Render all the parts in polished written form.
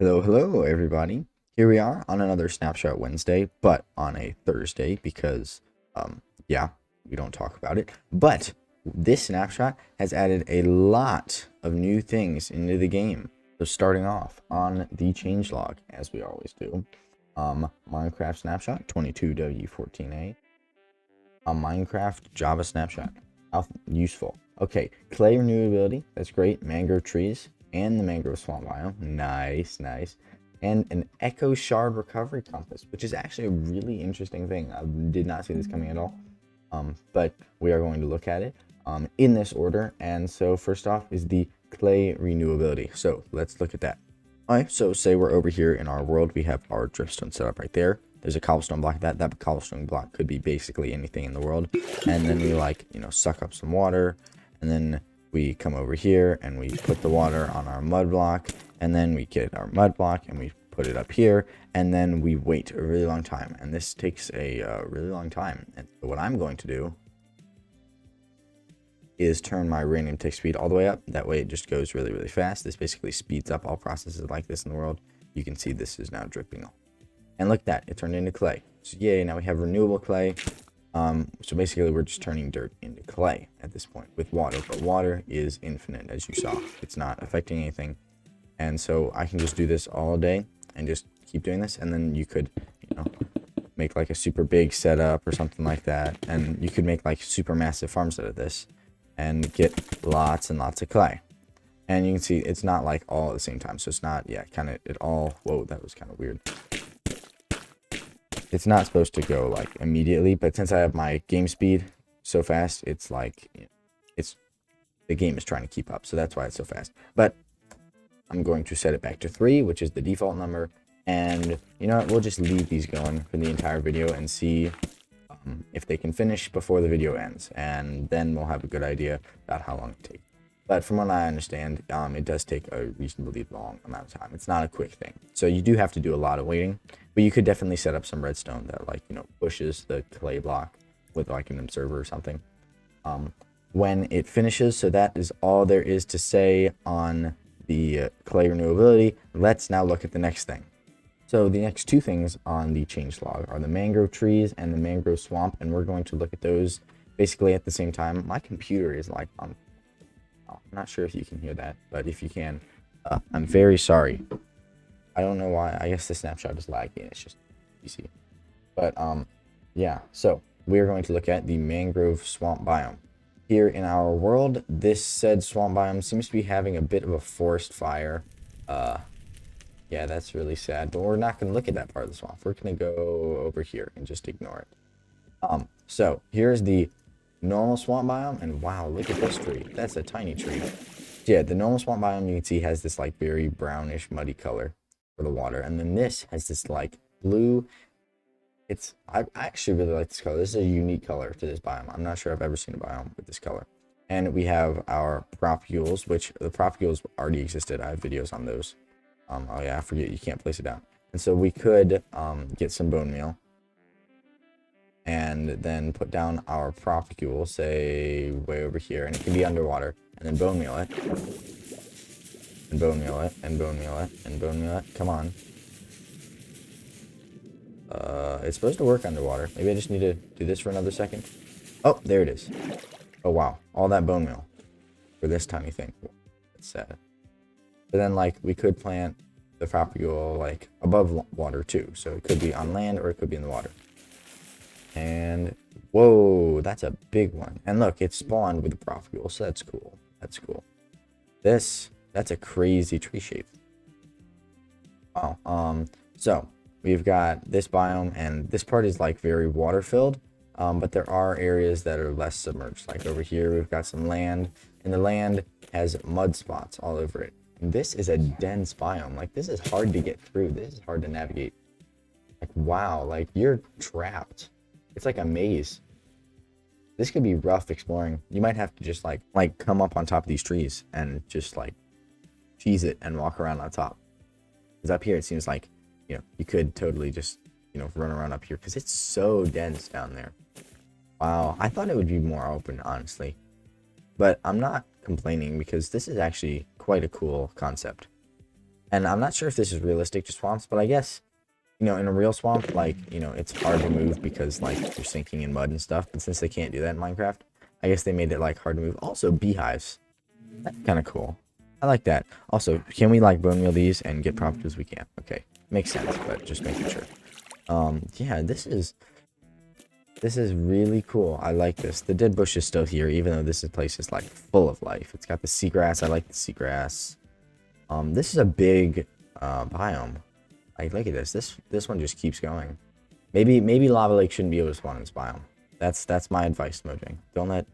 Hello, hello, everybody. Here we are on another Snapshot Wednesday, but on a Thursday because, yeah, we don't talk about it. But this snapshot has added a lot of new things into the game. So starting off on the changelog, as we always do, Minecraft snapshot 22W14A, a Minecraft Java snapshot. How useful. Okay, clay renewability, that's great. Mangrove trees and the mangrove swamp biome. Nice, nice. And an echo shard recovery compass, which is actually a really interesting thing. I did not see this coming at all. But we are going to look at it in this order. And so first off is the clay renewability. So let's look at that. All right, so say we're over here in our world. We have our dripstone set up right there. There's a cobblestone block. That cobblestone block could be basically anything in the world. And then we suck up some water. And then we come over here and we put the water on our mud block. And then we get our mud block and we put it up here. And then we wait a really long time. And this takes a really long time. And so what I'm going to do is turn my random tick speed all the way up. That way it just goes really, really fast. This basically speeds up all processes like this in the world. You can see this is now dripping. And look at that, it turned into clay. So yay, now we have renewable clay. So basically we're just turning dirt into clay at this point with water. But water is infinite, as you saw. It's not affecting anything. And so I can just do this all day and just keep doing this. And then you could, make like a super big setup or something like that. And you could make like super massive farms out of this and get lots and lots of clay. And you can see it's not like all at the same time. So it's not, whoa, that was kind of weird. It's not supposed to go like immediately, but since I have my game speed so fast, it's like, the game is trying to keep up. So that's why it's so fast. But I'm going to set it back to 3, which is the default number. And you know what? We'll just leave these going for the entire video and see if they can finish before the video ends, and then we'll have a good idea about how long it takes. But from what I understand, it does take a reasonably long amount of time. It's not a quick thing, so you do have to do a lot of waiting. But you could definitely set up some redstone that pushes the clay block with like an observer or something when it finishes. So that is all there is to say on the clay renewability. Let's now look at the next thing. So the next two things on the changelog are the mangrove trees and the mangrove swamp, and we're going to look at those basically at the same time. My computer is like on. I'm not sure if you can hear that, but if you can, I'm very sorry. I don't know why. I guess the snapshot is lagging. It's just PC. But yeah. So we are going to look at the mangrove swamp biome. Here in our world, this said swamp biome seems to be having a bit of a forest fire. Yeah, that's really sad, but we're not going to look at that part of the swamp. We're going to go over here and just ignore it. So here's the normal swamp biome, and wow, look at this tree. That's a tiny tree. Yeah, the normal swamp biome, you can see, has this like very brownish muddy color for the water, and then this has this like blue. I actually really like this color. This is a unique color to this biome. I'm not sure I've ever seen a biome with this color. And we have our propagules, which the propagules already existed. I have videos on those. Oh yeah, I forget you can't place it down. And so we could get some bone meal and then put down our propagule, say way over here, and it can be underwater, and then bone meal it, and bone meal it, and bone meal it, and bone meal it. Come on. It's supposed to work underwater. Maybe I just need to do this for another second. Oh, there it is. Oh wow, all that bone meal for this tiny thing. That's sad. But then, like, we could plant the propagule, like, above water, too. So it could be on land or it could be in the water. And, whoa, that's a big one. And look, it spawned with the propagule, so that's cool. That's cool. That's a crazy tree shape. Wow. So, we've got this biome, and this part is, like, very water-filled. But there are areas that are less submerged. Like, over here, we've got some land. And the land has mud spots all over it. This is a dense biome. Like, this is hard to get through. This is hard to navigate. Like, wow, like, you're trapped. It's like a maze. This could be rough exploring. You might have to just like come up on top of these trees and just like cheese it and walk around on top. Because up here it seems like, you could totally just, run around up here because it's so dense down there. Wow, I thought it would be more open, honestly. But I'm not complaining because this is actually quite a cool concept. And I'm not sure if this is realistic to swamps, but I guess, you know, in a real swamp, like, you know, it's hard to move because, like, you're sinking in mud and stuff. But since they can't do that in Minecraft, I guess they made it, like, hard to move. Also, beehives. That's kind of cool. I like that. Also, can we, like, bone meal these and get properties? We can. Okay. Makes sense, but just making sure. Yeah, this is really cool. I like this. The dead bush is still here, even though this place is, like, full of life. It's got the seagrass. I like the seagrass. This is a big, biome. Like, look at this. This one just keeps going. Maybe lava lake shouldn't be able to spawn in this biome. That's my advice, Mojang. Don't let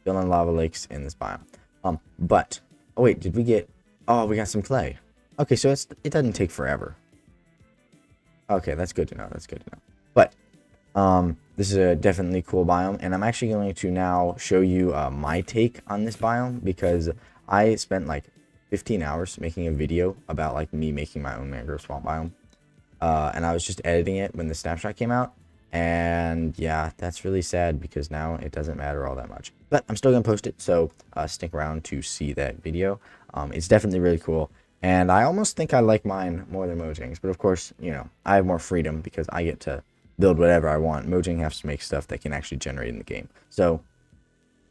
lava lakes in this biome. But oh wait, did we get? Oh, we got some clay. Okay, so it doesn't take forever. Okay, that's good to know. That's good to know. But this is a definitely cool biome, and I'm actually going to now show you my take on this biome because I spent like 15 hours making a video about like me making my own mangrove swamp biome. And I was just editing it when the snapshot came out. And yeah, that's really sad because now it doesn't matter all that much. But I'm still going to post it, so stick around to see that video. It's definitely really cool. And I almost think I like mine more than Mojang's. But of course, you know, I have more freedom because I get to build whatever I want. Mojang has to make stuff that can actually generate in the game. So,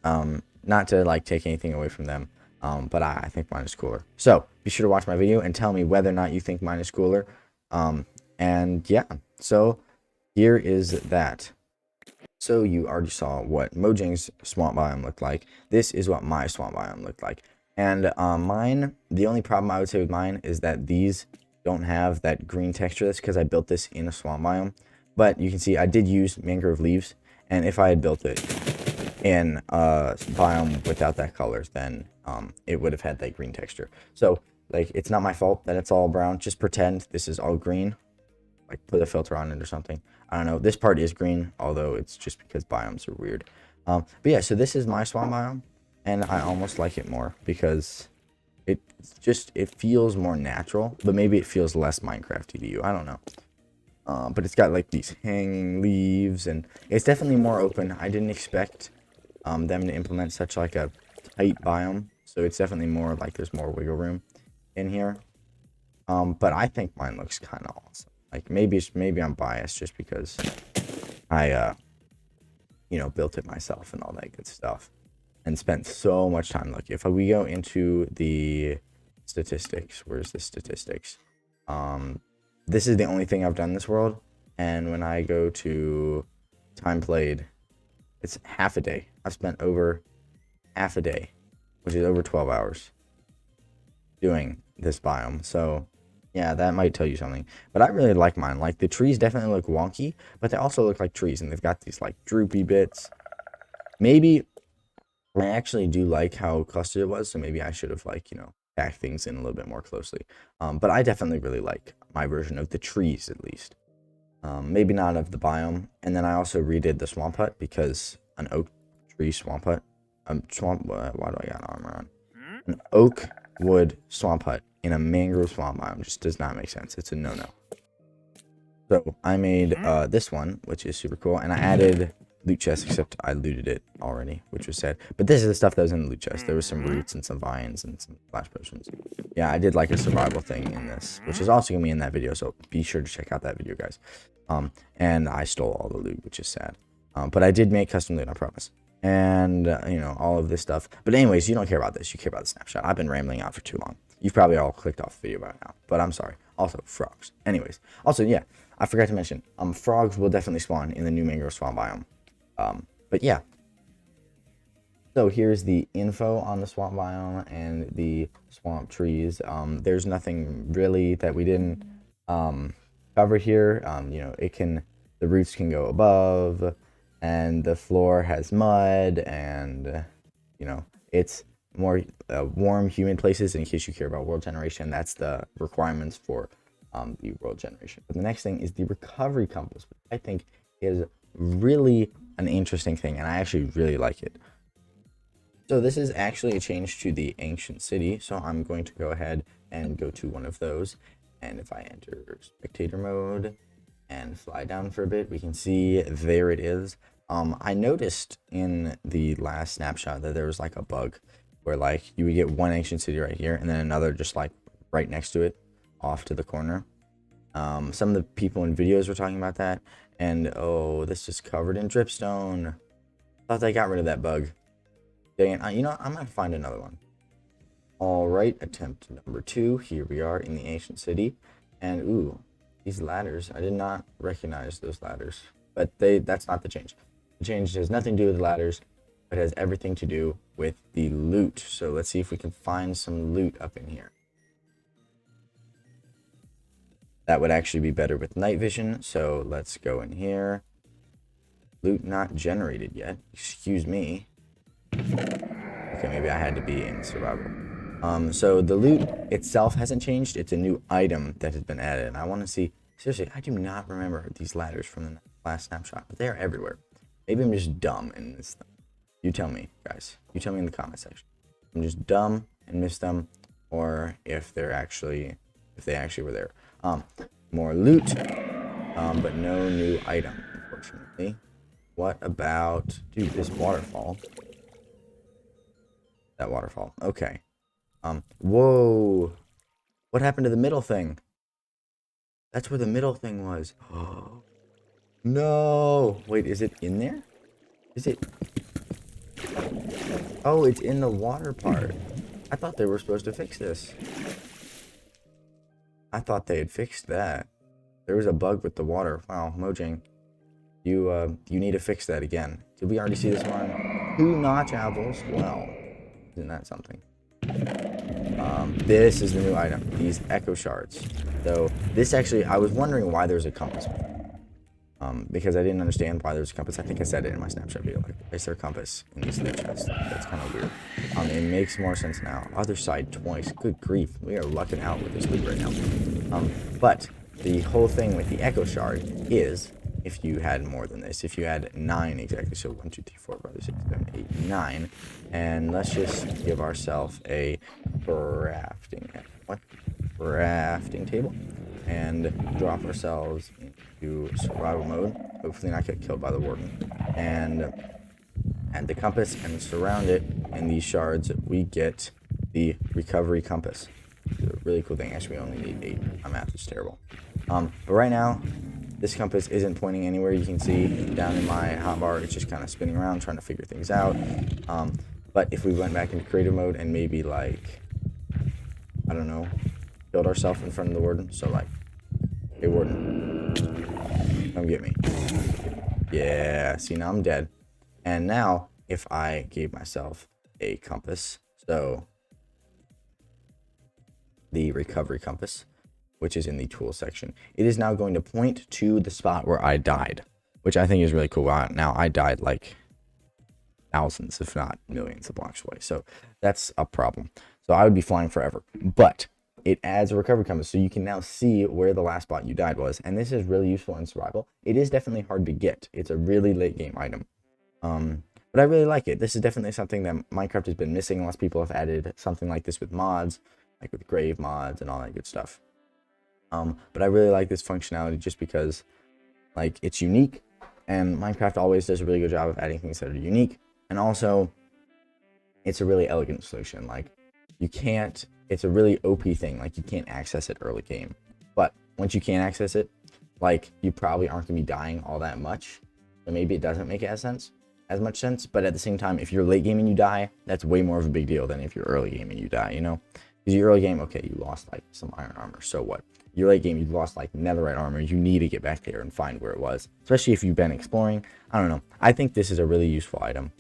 not to like take anything away from them. But I think mine is cooler. So be sure to watch my video and tell me whether or not you think mine is cooler. And yeah, so here is that. So you already saw what Mojang's swamp biome looked like. This is what my swamp biome looked like. And mine, the only problem I would say with mine is that these don't have that green texture. That's because I built this in a swamp biome. But you can see I did use mangrove leaves. And if I had built it in a biome without that color, then it would have had that green texture. So like, it's not my fault that it's all brown. Just pretend this is all green. Like, put a filter on it or something. I don't know. This part is green, although it's just because biomes are weird. But yeah, so this is my swamp biome, and I almost like it more because it feels more natural, but maybe it feels less Minecrafty to you. I don't know. But it's got like these hanging leaves, and it's definitely more open. I didn't expect them to implement such like a tight biome, so it's definitely more like there's more wiggle room in here. But I think mine looks kind of awesome. Like, maybe I'm biased just because I you know, built it myself and all that good stuff and spent so much time. Like, if we go into the statistics, where's the statistics? This is the only thing I've done in this world, and when I go to time played, it's half a day. I've spent over half a day, which is over 12 hours doing this biome. So yeah, that might tell you something. But I really like mine. Like, the trees definitely look wonky, but they also look like trees, and they've got these like droopy bits. Maybe I actually do like how clustered it was, so maybe I should have, like, you know, packed things in a little bit more closely. But I definitely really like my version of the trees, at least. Maybe not of the biome. And then I also redid the swamp hut because an oak tree swamp hut. Why do I got armor on? An oak wood swamp hut in a mangrove swamp biome just does not make sense. It's a no-no. So I made this one, which is super cool, and I added loot chest, except I looted it already, which was sad. But this is the stuff that was in the loot chest. There was some roots and some vines and some flash potions. Yeah, I did like a survival thing in this, which is also gonna be in that video, so be sure to check out that video, guys. And I stole all the loot, which is sad. But I did make custom loot, I promise. And you know, all of this stuff. But anyways, you don't care about this. You care about the snapshot. I've been rambling on for too long. You've probably all clicked off the video by now, but I'm sorry. Also, frogs. Anyways, also, yeah, I forgot to mention, frogs will definitely spawn in the new mangrove swamp biome. But yeah. So here's the info on the swamp biome and the swamp trees. There's nothing really that we didn't cover here. You know, the roots can go above, and the floor has mud, and you know, it's more warm, humid places. In case you care about world generation, that's the requirements for the world generation. But the next thing is the recovery compass, which I think is really an interesting thing, and I actually really like it. So this is actually a change to the ancient city. So I'm going to go ahead and go to one of those, and if I enter spectator mode and fly down for a bit, we can see there it is. I noticed in the last snapshot that there was like a bug where like you would get one ancient city right here and then another just like right next to it. off to the corner. Some of the people in videos were talking about that, and oh, this is covered in dripstone. Thought they got rid of that bug. Dang it. You know, I'm gonna find another one. All right, attempt number 2. Here we are in the ancient city, and ooh, these ladders. I did not recognize those ladders, but that's not the change. The change has nothing to do with the ladders, but has everything to do with the loot. So let's see if we can find some loot up in here. That would actually be better with night vision. So let's go in here. Loot not generated yet. Excuse me. Okay, maybe I had to be in survival. So the loot itself hasn't changed. It's a new item that has been added. And I want to see, seriously, I do not remember these ladders from the last snapshot, but they're everywhere. Maybe I'm just dumb in this thing. You tell me, guys. You tell me in the comment section. I'm just dumb and missed them, or if they actually were there. More loot, but no new item, unfortunately. What about, dude, this waterfall? That waterfall. Okay. Whoa. What happened to the middle thing? That's where the middle thing was. Oh. No. Wait, is it in there? Is it? Oh, it's in the water part. I thought they were supposed to fix this. I thought they had fixed that. There was a bug with the water. Wow, Mojang. You need to fix that again. Did we already see this one? 2 notch apples. Wow. Isn't that something? This is the new item. These echo shards. So this actually, I was wondering why there's a compass. Because I didn't understand why there's a compass. I think I said it in my snapshot video. Like, is there a compass in this loot chest? That's kind of weird. It makes more sense now. Other side twice. Good grief. We are lucking out with this loot right now. But the whole thing with the echo shard is, if you had more than this, if you had 9 exactly, so 1, 2, 3, 4, 5, 6, 7, 8, 9, and let's just give ourselves a crafting table, and drop ourselves into survival mode, hopefully not get killed by the warden, and add the compass and surround it in these shards. We get the recovery compass. It's a really cool thing. Actually, we only need 8. My math is terrible. But right now, this compass isn't pointing anywhere. You can see down in my hotbar, it's just kind of spinning around, trying to figure things out. But if we went back into creative mode and maybe, like, I don't know, killed ourselves in front of the warden. So, like, hey, warden, come get me. Yeah, see, now I'm dead. And now, if I gave myself a compass, so the recovery compass, which is in the tool section, it is now going to point to the spot where I died, which I think is really cool. Now, I died like thousands, if not millions of blocks away. So that's a problem. So I would be flying forever. But it adds a recovery compass, so you can now see where the last spot you died was. And this is really useful in survival. It is definitely hard to get. It's a really late game item. But I really like it. This is definitely something that Minecraft has been missing, unless people have added something like this with mods, like with grave mods and all that good stuff. But I really like this functionality just because, like, it's unique, and Minecraft always does a really good job of adding things that are unique. And also, it's a really elegant solution. Like, you can't, it's a really OP thing. Like, you can't access it early game. But once you can access it, like, you probably aren't going to be dying all that much. So maybe it doesn't make as much sense. But at the same time, if you're late game and you die, that's way more of a big deal than if you're early game and you die, you know? Because your early game, okay, you lost, like, some iron armor. So what? Your late game, you lost, like, netherite armor. You need to get back there and find where it was. Especially if you've been exploring. I don't know. I think this is a really useful item.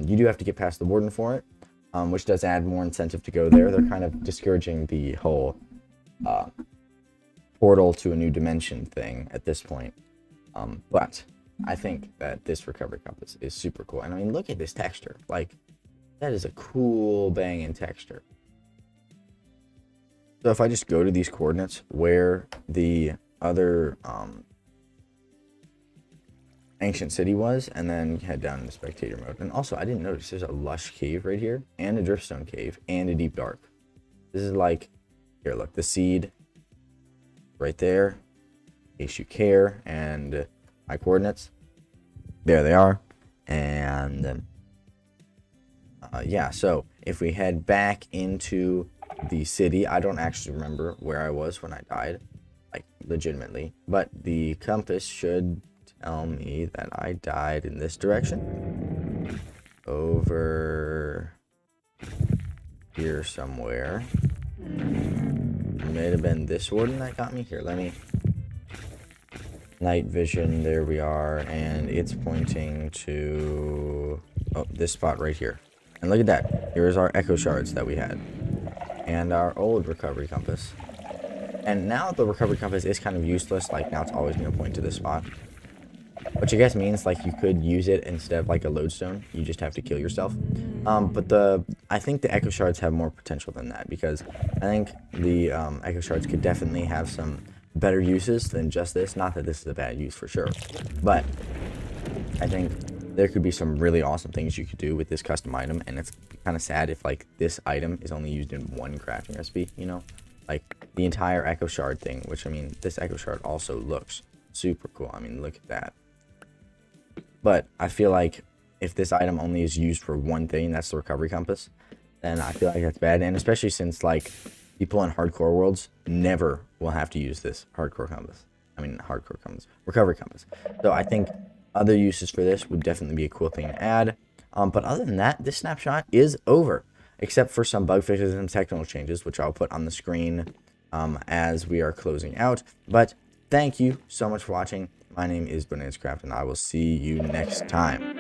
You do have to get past the warden for it, which does add more incentive to go there. They're kind of discouraging the whole portal to a new dimension thing at this point. But I think that this recovery compass is super cool. And I mean, look at this texture. Like, that is a cool banging texture. So if I just go to these coordinates where the other ancient city was, and then head down into spectator mode. And also, I didn't notice there's a lush cave right here, and a driftstone cave, and a deep dark. This is like, here, look, the seed right there, in case you care, and my coordinates. There they are. And yeah, so if we head back into the city. I don't actually remember where I was when I died, like legitimately, but the compass should tell me that I died in this direction, over here somewhere. It may have been this warden that got me. Here, let me night vision. There we are, and it's pointing to this spot right here. And look at that. Here's our echo shards that we had, and our old recovery compass. And now the recovery compass is kind of useless. Like, now it's always going to point to this spot, which I guess means like you could use it instead of like a lodestone. You just have to kill yourself. But I think the echo shards have more potential than that, because I think the echo shards could definitely have some better uses than just this. Not that this is a bad use for sure, but I think there could be some really awesome things you could do with this custom item, and it's kind of sad if like this item is only used in one crafting recipe, you know, like the entire echo shard thing, which I mean, this echo shard also looks super cool. I mean, look at that. But I feel like if this item only is used for one thing, that's the recovery compass, then I feel like that's bad. And especially since like people in hardcore worlds never will have to use this recovery compass. So I think other uses for this would definitely be a cool thing to add. But other than that, this snapshot is over, except for some bug fixes and technical changes, which I'll put on the screen as we are closing out. But thank you so much for watching. My name is BanansCraft, and I will see you next time.